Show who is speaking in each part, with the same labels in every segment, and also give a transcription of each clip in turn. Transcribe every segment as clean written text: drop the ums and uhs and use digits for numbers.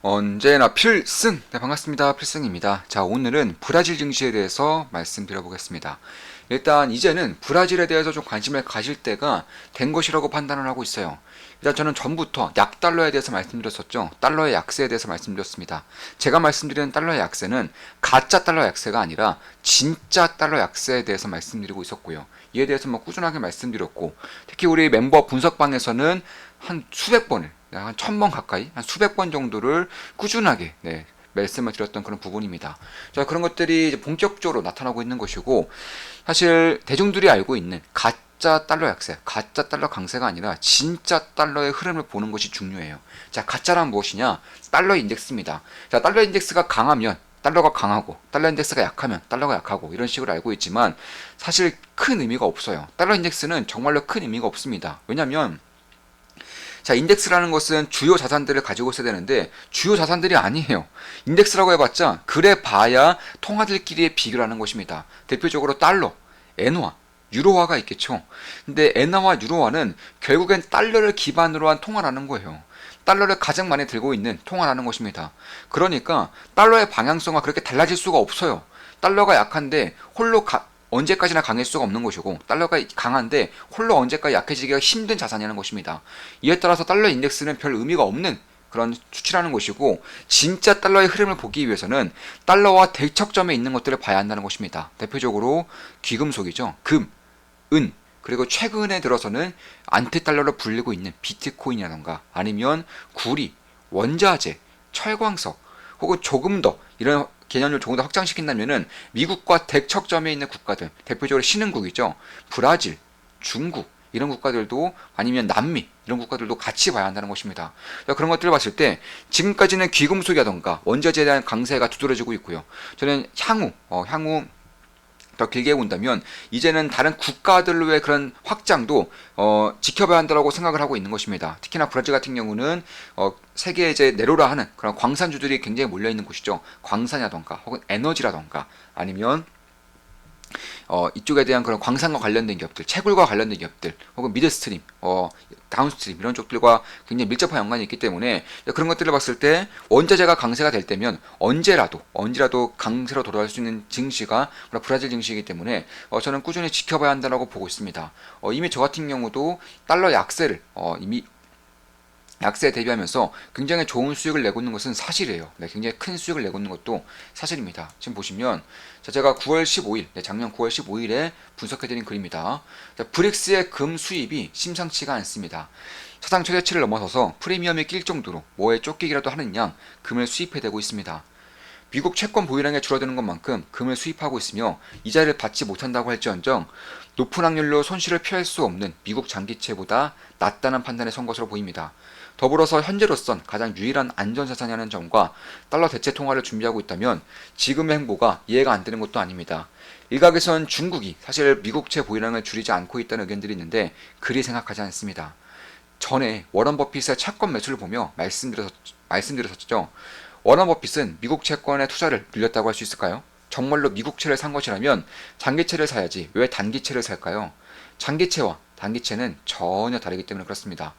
Speaker 1: 언제나 필승! 네, 반갑습니다. 필승입니다. 자, 오늘은 브라질 증시에 대해서 말씀드려보겠습니다. 일단 이제는 브라질에 대해서 좀 관심을 가질 때가 된 것이라고 판단을 하고 있어요. 일단 저는 전부터 약달러에 대해서 말씀드렸었죠. 달러의 약세에 대해서 말씀드렸습니다. 제가 말씀드리는 달러의 약세는 가짜 달러 약세가 아니라 진짜 달러 약세에 대해서 말씀드리고 있었고요. 이에 대해서 꾸준하게 말씀드렸고, 특히 우리 멤버 분석방에서는 한 수백 번을, 한 1000번 가까이, 한 수백 번 정도를 꾸준하게 말씀을 드렸던 그런 부분입니다. 자, 그런 것들이 이제 본격적으로 나타나고 있는 것이고, 사실 대중들이 알고 있는 가짜 달러 약세, 가짜 달러 강세가 아니라 진짜 달러의 흐름을 보는 것이 중요해요. 자, 가짜란 무엇이냐? 달러 인덱스입니다. 자, 달러 인덱스가 강하면 달러가 강하고, 달러 인덱스가 약하면 달러가 약하고, 이런 식으로 알고 있지만 사실 큰 의미가 없어요. 달러 인덱스는 정말로 큰 의미가 없습니다. 왜냐면 자, 인덱스라는 것은 주요 자산들을 가지고 있어야 되는데 주요 자산들이 아니에요. 인덱스라고 해봤자 그래 봐야 통화들끼리의 비교라는 것입니다. 대표적으로 달러, 엔화, 유로화가 있겠죠. 근데 엔화와 유로화는 결국엔 달러를 기반으로 한 통화라는 거예요. 달러를 가장 많이 들고 있는 통화라는 것입니다. 그러니까 달러의 방향성과 그렇게 달라질 수가 없어요. 달러가 약한데 홀로 언제까지나 강할 수가 없는 것이고, 달러가 강한데 홀로 언제까지 약해지기가 힘든 자산이라는 것입니다. 이에 따라서 달러 인덱스는 별 의미가 없는 그런 수치라는 것이고, 진짜 달러의 흐름을 보기 위해서는 달러와 대척점에 있는 것들을 봐야 한다는 것입니다. 대표적으로 귀금속이죠. 금, 은, 그리고 최근에 들어서는 안티달러로 불리고 있는 비트코인이라던가, 아니면 구리, 원자재, 철광석, 혹은 조금 더 이런 개념을 조금 더 확장시킨다면은 미국과 대척점에 있는 국가들, 대표적으로 신흥국이죠. 브라질, 중국, 이런 국가들도, 아니면 남미, 이런 국가들도 같이 봐야 한다는 것입니다. 그런 것들을 봤을 때 지금까지는 귀금속이라던가 원자재에 대한 강세가 두드러지고 있고요. 저는 향후 더 길게 본다면 이제는 다른 국가들로의 그런 확장도 지켜봐야 한다고 생각을 하고 있는 것입니다. 특히나 브라질 같은 경우는 세계에 이제 내로라 하는 그런 광산주들이 굉장히 몰려 있는 곳이죠. 광산이라던가 혹은 에너지라던가, 아니면 이쪽에 대한 그런 광산과 관련된 기업들, 채굴과 관련된 기업들, 혹은 미드스트림, 다운스트림, 이런 쪽들과 굉장히 밀접한 연관이 있기 때문에 그런 것들을 봤을 때 원자재가 강세가 될 때면 언제라도 강세로 돌아갈 수 있는 증시가 브라질 증시이기 때문에 저는 꾸준히 지켜봐야 한다고 보고 있습니다. 이미 저 같은 경우도 달러 약세를 이미 약세에 대비하면서 굉장히 좋은 수익을 내고 있는 것은 사실이에요. 네, 굉장히 큰 수익을 내고 있는 것도 사실입니다. 지금 보시면 제가 9월 15일, 작년 9월 15일에 분석해드린 글입니다. 브릭스의 금 수입이 심상치가 않습니다. 사상 최대치를 넘어서서 프리미엄이 낄 정도로 뭐에 쫓기기라도 하는 양 금을 수입해대고 있습니다. 미국 채권 보유량이 줄어드는 것만큼 금을 수입하고 있으며 이자를 받지 못한다고 할지언정 높은 확률로 손실을 피할 수 없는 미국 장기채보다 낫다는 판단에 선 것으로 보입니다. 더불어서 현재로선 가장 유일한 안전자산이라는 점과 달러 대체 통화를 준비하고 있다면 지금의 행보가 이해가 안 되는 것도 아닙니다. 일각에선 중국이 사실 미국채 보유량을 줄이지 않고 있다는 의견들이 있는데 그리 생각하지 않습니다. 전에 워런 버핏의 채권 매수를 보며 말씀드렸었죠. 워런 버핏은 미국 채권의 투자를 늘렸다고 할 수 있을까요? 정말로 미국채를 산 것이라면 장기채를 사야지 왜 단기채를 살까요? 장기채와 단기채는 전혀 다르기 때문에 그렇습니다.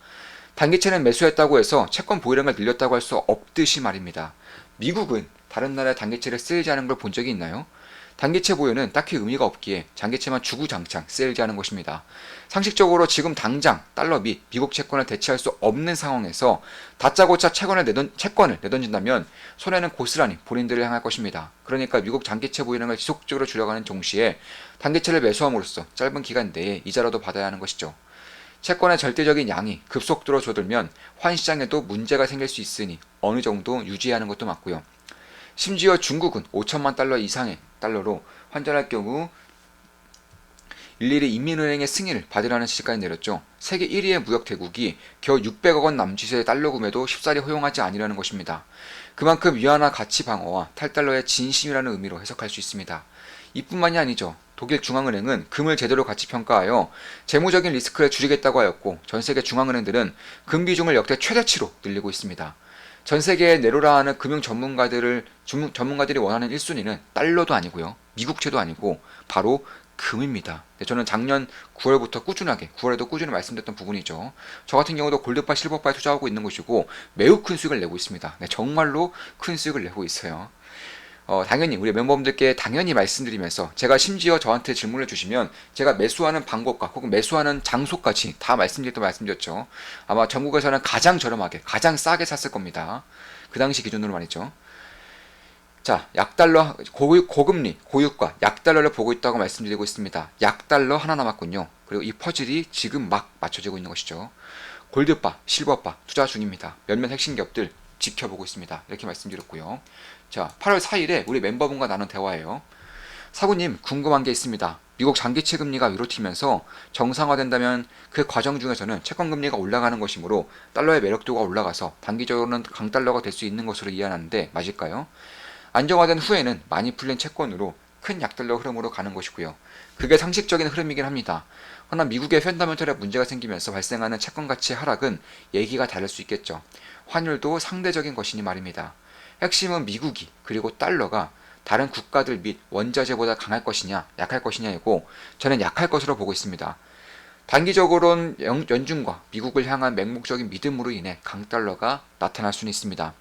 Speaker 1: 단기채는 매수했다고 해서 채권 보유량을 늘렸다고 할 수 없듯이 말입니다. 미국은 다른 나라의 단기채를 쓰이지 않은 걸 본 적이 있나요? 단기채 보유는 딱히 의미가 없기에 장기채만 주구장창 쓰이지 않은 것입니다. 상식적으로 지금 당장 달러 및 미국 채권을 대체할 수 없는 상황에서 다짜고짜 채권을 내던진다면 손해는 고스란히 본인들을 향할 것입니다. 그러니까 미국 장기채 보유량을 지속적으로 줄여가는 동시에 단기채를 매수함으로써 짧은 기간 내에 이자라도 받아야 하는 것이죠. 채권의 절대적인 양이 급속도로 줄어들면 환시장에도 문제가 생길 수 있으니 어느 정도 유지해야 하는 것도 맞고요. 심지어 중국은 5천만 달러 이상의 달러로 환전할 경우 일일이 인민은행의 승인을 받으라는 지시까지 내렸죠. 세계 1위의 무역 대국이 겨우 600억 원 남짓의 달러 구매도 쉽사리 허용하지 아니라는 것입니다. 그만큼 위안화 가치 방어와 탈달러의 진심이라는 의미로 해석할 수 있습니다. 이뿐만이 아니죠. 독일 중앙은행은 금을 제대로 가치 평가하여 재무적인 리스크를 줄이겠다고 하였고, 전세계 중앙은행들은 금 비중을 역대 최대치로 늘리고 있습니다. 전세계에 내로라 하는 금융 전문가들이 원하는 1순위는 달러도 아니고요, 미국채도 아니고 바로 금입니다. 네, 저는 작년 9월부터 꾸준하게 9월에도 꾸준히 말씀드렸던 부분이죠. 저 같은 경우도 골드바, 실버바에 투자하고 있는 것이고 매우 큰 수익을 내고 있습니다. 네, 정말로 큰 수익을 내고 있어요. 당연히 우리 멤버분들께 당연히 말씀드리면서 제가 심지어 저한테 질문을 주시면 제가 매수하는 방법과 혹은 매수하는 장소까지 다 말씀드렸죠. 아마 전국에서는 가장 저렴하게 가장 싸게 샀을 겁니다. 그 당시 기준으로 말이죠. 자, 약달러 고금리 고유가 약달러를 보고 있다고 말씀드리고 있습니다. 약달러 하나 남았군요. 그리고 이 퍼즐이 지금 막 맞춰지고 있는 것이죠. 골드바, 실버바 투자 중입니다. 몇몇 핵심 기업들 지켜보고 있습니다. 이렇게 말씀드렸고요. 자, 8월 4일에 우리 멤버분과 나눈 대화예요. 사부님, 궁금한 게 있습니다. 미국 장기채 금리가 위로 튀면서 정상화된다면 그 과정 중에서는 채권 금리가 올라가는 것이므로 달러의 매력도가 올라가서 단기적으로는 강달러가 될 수 있는 것으로 이해하는데 맞을까요? 안정화된 후에는 많이 풀린 채권으로 큰 약달러 흐름으로 가는 것이고요. 그게 상식적인 흐름이긴 합니다. 허나 미국의 펀더멘털에 문제가 생기면서 발생하는 채권 가치 하락은 얘기가 다를 수 있겠죠. 환율도 상대적인 것이니 말입니다. 핵심은 미국이 그리고 달러가 다른 국가들 및 원자재보다 강할 것이냐 약할 것이냐이고 저는 약할 것으로 보고 있습니다. 단기적으로는 연준과 미국을 향한 맹목적인 믿음으로 인해 강달러가 나타날 수는 있습니다.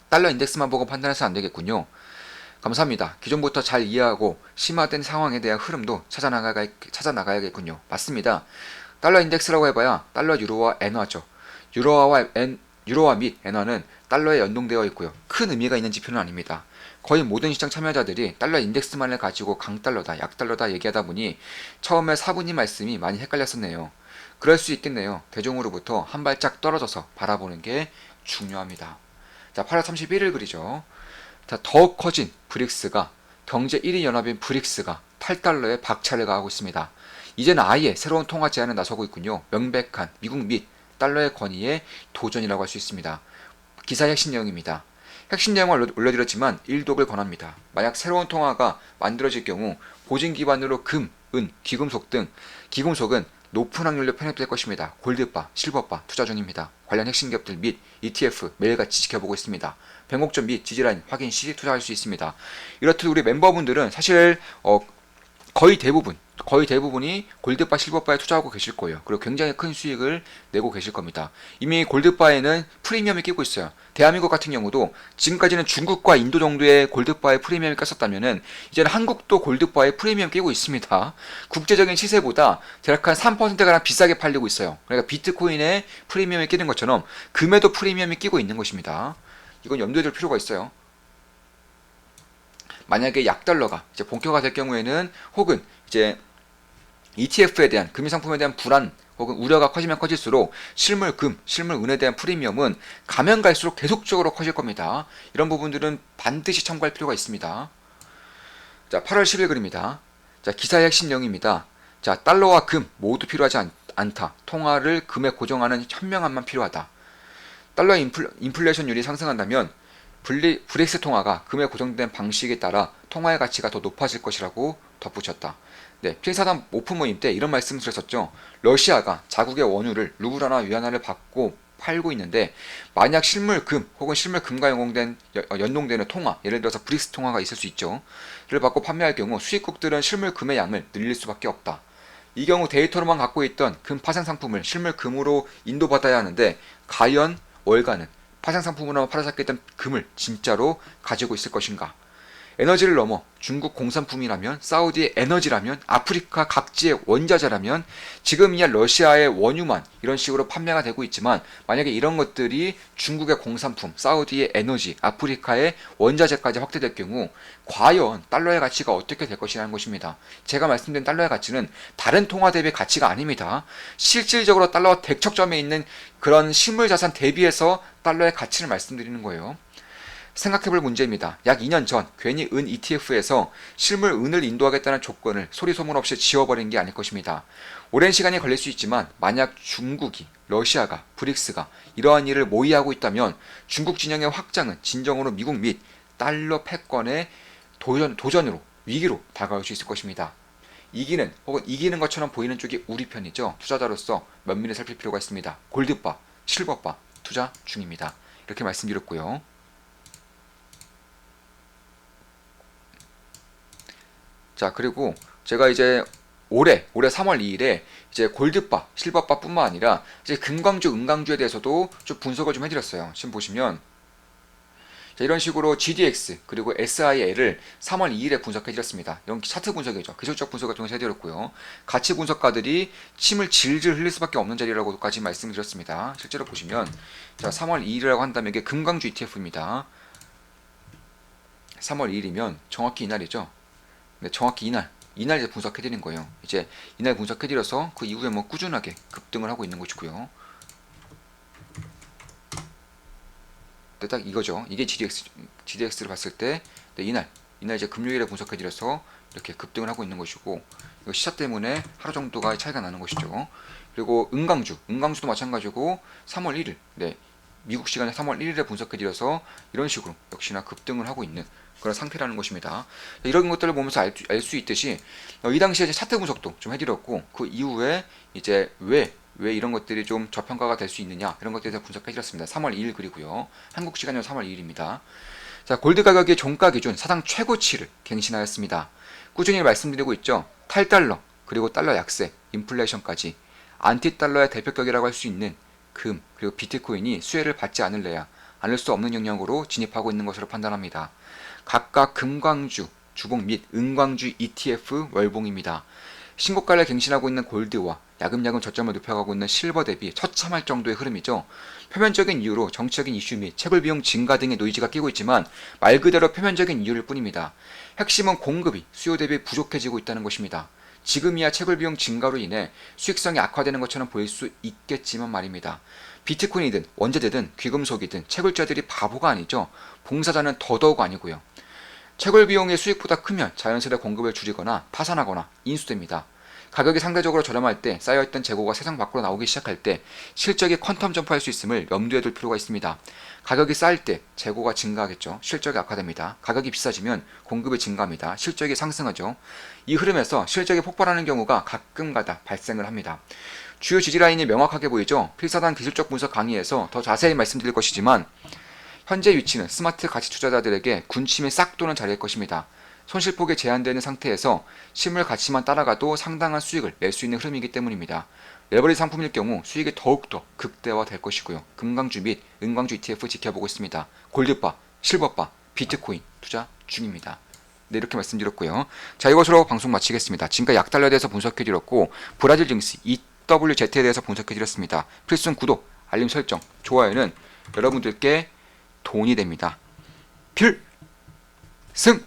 Speaker 1: 달러 인덱스만 보고 판단해서 안 되겠군요. 감사합니다. 기존부터 잘 이해하고 심화된 상황에 대한 흐름도 찾아나가야겠군요. 맞습니다. 달러 인덱스라고 해봐야 달러 유로와 엔화죠. 유로화 및 엔화는 달러에 연동되어 있고요. 큰 의미가 있는 지표는 아닙니다. 거의 모든 시장 참여자들이 달러 인덱스만을 가지고 강달러다, 약달러다 얘기하다 보니 처음에 사부님 말씀이 많이 헷갈렸었네요. 그럴 수 있겠네요. 대중으로부터 한 발짝 떨어져서 바라보는 게 중요합니다. 자, 8월 31일 글이죠. 자, 더 커진 브릭스가 경제 1위 연합인 브릭스가 탈달러에 박차를 가하고 있습니다. 이제는 아예 새로운 통화 제안에 나서고 있군요. 명백한 미국 및 달러의 권위에 도전이라고 할 수 있습니다. 기사의 핵심 내용입니다. 핵심 내용을 올려드렸지만 1독을 권합니다. 만약 새로운 통화가 만들어질 경우 보증 기반으로 금, 은, 기금속은 높은 확률로 편입될 것입니다. 골드바, 실버바 투자 중입니다. 관련 핵심 기업들 및 ETF 매일같이 지켜보고 있습니다. 변곡점 및 지지라인 확인 시 투자할 수 있습니다. 이렇듯 우리 멤버분들은 사실 거의 대부분이 골드바, 실버바에 투자하고 계실 거예요. 그리고 굉장히 큰 수익을 내고 계실 겁니다. 이미 골드바에는 프리미엄이 끼고 있어요. 대한민국 같은 경우도 지금까지는 중국과 인도 정도의 골드바에 프리미엄이 꼈었다면은 이제는 한국도 골드바에 프리미엄 끼고 있습니다. 국제적인 시세보다 대략 한 3%가량 비싸게 팔리고 있어요. 그러니까 비트코인에 프리미엄이 끼는 것처럼 금에도 프리미엄이 끼고 있는 것입니다. 이건 염두에 둘 필요가 있어요. 만약에 약달러가 이제 본격화 될 경우에는 혹은 이제 ETF에 대한 금융 상품에 대한 불안 혹은 우려가 커지면 커질수록 실물금, 실물은에 대한 프리미엄은 가면 갈수록 계속적으로 커질 겁니다. 이런 부분들은 반드시 참고할 필요가 있습니다. 자, 8월 10일 글입니다. 자, 기사의 핵심 내용입니다. 자, 달러와 금 모두 필요하지 않다. 통화를 금에 고정하는 현명함만 필요하다. 달러 인플레이션율이 상승한다면 브릭스 통화가 금에 고정된 방식에 따라 통화의 가치가 더 높아질 것이라고 덧붙였다. 네, 필사단 오픈 모임 때 이런 말씀을 드렸었죠. 러시아가 자국의 원유를 루블화나 위안화를 받고 팔고 있는데 만약 실물금 혹은 실물금과 연동되는 통화, 예를 들어서 브릭스 통화가 있을 수 있죠. 를 받고 판매할 경우 수입국들은 실물금의 양을 늘릴 수밖에 없다. 이 경우 데이터로만 갖고 있던 금 파생 상품을 실물금으로 인도받아야 하는데 과연 월가는 파생 상품으로만 팔아잡게 된 금을 진짜로 가지고 있을 것인가? 에너지를 넘어 중국 공산품이라면, 사우디의 에너지라면, 아프리카 각지의 원자재라면, 지금이야 러시아의 원유만 이런 식으로 판매가 되고 있지만 만약에 이런 것들이 중국의 공산품, 사우디의 에너지, 아프리카의 원자재까지 확대될 경우 과연 달러의 가치가 어떻게 될 것이라는 것입니다. 제가 말씀드린 달러의 가치는 다른 통화 대비 가치가 아닙니다. 실질적으로 달러와 대척점에 있는 그런 실물자산 대비해서 달러의 가치를 말씀드리는 거예요. 생각해볼 문제입니다. 약 2년 전 괜히 은 ETF에서 실물 은을 인도하겠다는 조건을 소리소문 없이 지워버린 게 아닐 것입니다. 오랜 시간이 걸릴 수 있지만 만약 중국이, 러시아가, 브릭스가 이러한 일을 모의하고 있다면 중국 진영의 확장은 진정으로 미국 및 달러 패권의 도전으로, 위기로 다가올 수 있을 것입니다. 이기는 혹은 이기는 것처럼 보이는 쪽이 우리 편이죠. 투자자로서 면밀히 살필 필요가 있습니다. 골드바, 실버바 투자 중입니다. 이렇게 말씀드렸고요. 자, 그리고 제가 이제 올해 3월 2일에 이제 골드바, 실버바뿐만 아니라 이제 금광주, 은광주에 대해서도 좀 분석을 좀 해드렸어요. 지금 보시면 자, 이런 식으로 GDX 그리고 SIL을 3월 2일에 분석해드렸습니다. 이런 차트 분석이죠. 기술적 분석을 통해서 해드렸고요. 가치 분석가들이 침을 질질 흘릴 수밖에 없는 자리라고까지 말씀을 드렸습니다. 실제로 보시면 자, 3월 2일이라고 한다면 이게 금광주 ETF입니다. 3월 2일이면 정확히 이날이죠. 네, 정확히 이날 이제 분석해드린 거예요. 이제 이날 분석해드려서 그 이후에 뭐 꾸준하게 급등을 하고 있는 것이고요. 네, 딱 이거죠. 이게 GDX를 봤을 때 네, 이날 이제 금요일에 분석해드려서 이렇게 급등을 하고 있는 것이고 이거 시차 때문에 하루 정도가 차이가 나는 것이죠. 그리고 은광주도 마찬가지고 3월 1일 네, 미국 시간에 3월 1일에 분석해드려서 이런 식으로 역시나 급등을 하고 있는 그런 상태라는 것입니다. 이런 것들을 보면서 알 수 있듯이 이 당시에 이제 차트 분석도 좀 해드렸고 그 이후에 이제 왜 이런 것들이 좀 저평가가 될 수 있느냐 이런 것들에 대해서 분석해드렸습니다. 3월 2일 그리고요. 한국 시간으로 3월 2일입니다. 자, 골드 가격이 종가 기준 사상 최고치를 갱신하였습니다. 꾸준히 말씀드리고 있죠. 탈달러 그리고 달러 약세, 인플레이션까지 안티달러의 대표격이라고 할 수 있는 금 그리고 비트코인이 수혜를 받지 않을 수 없는 영역으로 진입하고 있는 것으로 판단합니다. 각각 금광주, 주봉 및 은광주 ETF 월봉입니다. 신고가를 갱신하고 있는 골드와 야금야금 저점을 높여가고 있는 실버 대비 처참할 정도의 흐름이죠. 표면적인 이유로 정치적인 이슈 및 채굴 비용 증가 등의 노이즈가 끼고 있지만 말 그대로 표면적인 이유일 뿐입니다. 핵심은 공급이 수요 대비 부족해지고 있다는 것입니다. 지금이야 채굴 비용 증가로 인해 수익성이 악화되는 것처럼 보일 수 있겠지만 말입니다. 비트코인이든 원자재든 귀금속이든 채굴자들이 바보가 아니죠. 봉사자는 더더욱 아니고요. 채굴 비용의 수익보다 크면 자연스레 공급을 줄이거나 파산하거나 인수됩니다. 가격이 상대적으로 저렴할 때 쌓여있던 재고가 세상 밖으로 나오기 시작할 때 실적이 퀀텀 점프할 수 있음을 염두에 둘 필요가 있습니다. 가격이 쌓일 때 재고가 증가하겠죠. 실적이 악화됩니다. 가격이 비싸지면 공급이 증가합니다. 실적이 상승하죠. 이 흐름에서 실적이 폭발하는 경우가 가끔가다 발생을 합니다. 주요 지지라인이 명확하게 보이죠. 필사단 기술적 분석 강의에서 더 자세히 말씀드릴 것이지만 현재 위치는 스마트 가치 투자자들에게 군침이 싹 도는 자리일 것입니다. 손실폭이 제한되는 상태에서 실물 가치만 따라가도 상당한 수익을 낼 수 있는 흐름이기 때문입니다. 레버리지 상품일 경우 수익이 더욱더 극대화될 것이고요. 금광주 및 은광주 ETF 지켜보고 있습니다. 골드바, 실버바, 비트코인 투자 중입니다. 네, 이렇게 말씀드렸고요. 자, 이것으로 방송 마치겠습니다. 지금까지 약달러에 대해서 분석해드렸고 브라질 증시 EWZ에 대해서 분석해드렸습니다. 필승 구독, 알림 설정, 좋아요는 여러분들께 돈이 됩니다. 필승!